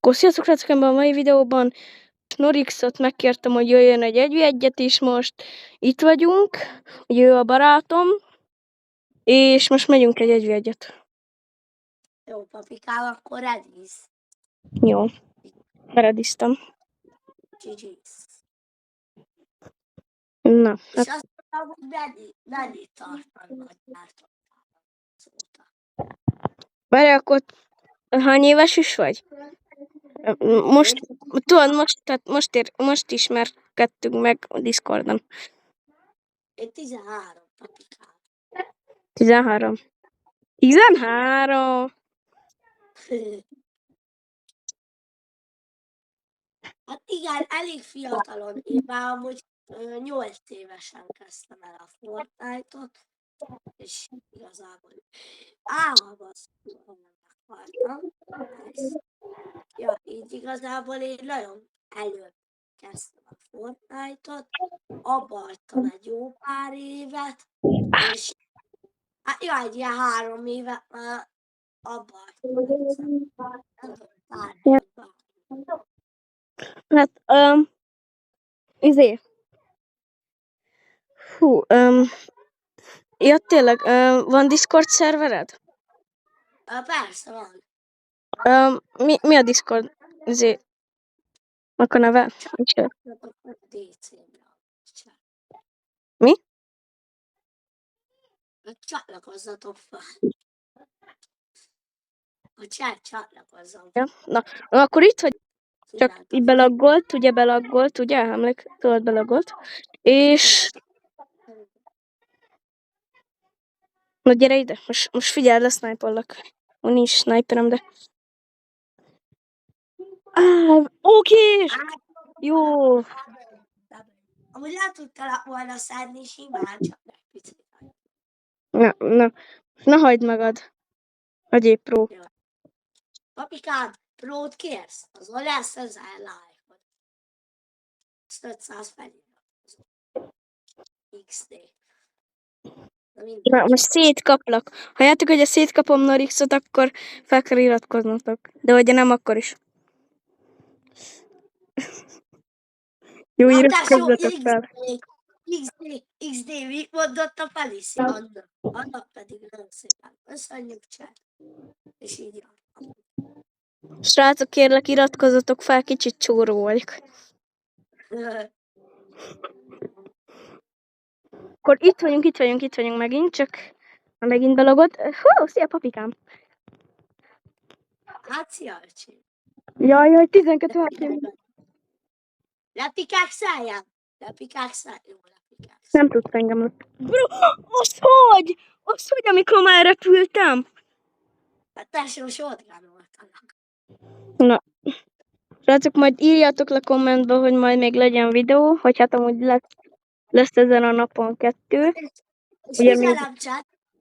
Akkor sziasztok, srácok, ebben a mai videóban Norixot megkértem, hogy jöjjön egy 1v1-et is most. Itt vagyunk, hogy ő a barátom, és most megyünk egy 1v1-et. Jó, papikám, akkor redisz. Jó, berediztem. GG's. Na, És hát azt mondom, hogy meddig tartanak azóta. várj, akkor hány éves is vagy? Most, tudod, most ismerkedtünk meg a Discordon. Én 13, papikám. 13. 13? Hát igen, elég fiatalon. Én már amúgy 8 évesen kezdtem el a Fortnite-ot, és igazából álmaztul akartam. Ja, így igazából én nagyon előbb kezdtem a Fortnite-ot, abba hagytam egy jó pár évet, és hát ja, egy ilyen 3 évet már abba hagytam egyszer. Nem tudom, pár évben. Hát, ja, tényleg, van Discord szervered? Persze van. Mi a Discord? A neve? Csatlakozzatok fel a DC-re. Mi? Csatlakozzatok fel. A chat csatlakozzon. Ja. Na, akkor itt vagy, csak így belaggolt, ugye? Tudod, belaggolt. És... Na gyere ide, most figyelj, lesznájpollak. Nincs sniperem, de... Oké! Jó! Amúgy le tudtalak volna szedni simán, csak egy picit. Ne hagyd magad. Legyél pró. Papikám, prót kérsz? Azon lesz 1000 like-od. 500 feliratkozó. XD. Na, most szétkaplak. Ha játok, hogy szétkapom Norixot, akkor fel kell iratkoznotok. De hogyha nem, akkor is. Jó, iratkozzatok fel. XD, mit mondott a Feliszi? Annak pedig nagyon szépen. Köszönjük, chat. És így van. Srácok, kérlek, iratkozzatok fel, kicsit csóró vagyok. Akkor itt vagyunk megint, csak megint belogott. Hú, szia papikám! Hát, szia, öcsém. Jaj, 12 HP. Lepikák Jó, lepikák. Nem tudsz engem. Bro, azt hogy, amikor már repültem? Hát tesó, shotgun voltanak. Na, srácok, majd írjátok le kommentbe, hogy majd még legyen videó, hogy hát amúgy lesz ezen a napon 2. És Ugye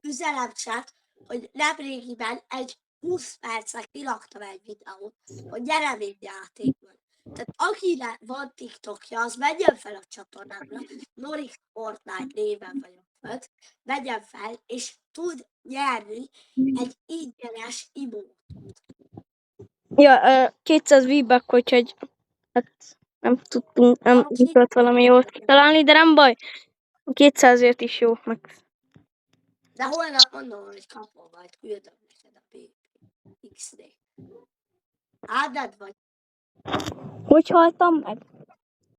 üzenem chat, hogy nemrégiben egy 20 percet kiraktam egy videót, hogy gyere még játékban. Tehát akinek van TikTokja, az menjen fel a csatornámra, Norix Fortnite néven vagyok fönt, menjen fel, és tud nyerni egy ingyenes imótot. Ja, 200 V-buck, úgyhogy hát nem tudott valami jót kitalálni, de nem baj. 200-ért is jó. De holnap mondom, hogy kapom, majd küldöm neked a XD. Áldad vagy? Hogy haltam meg?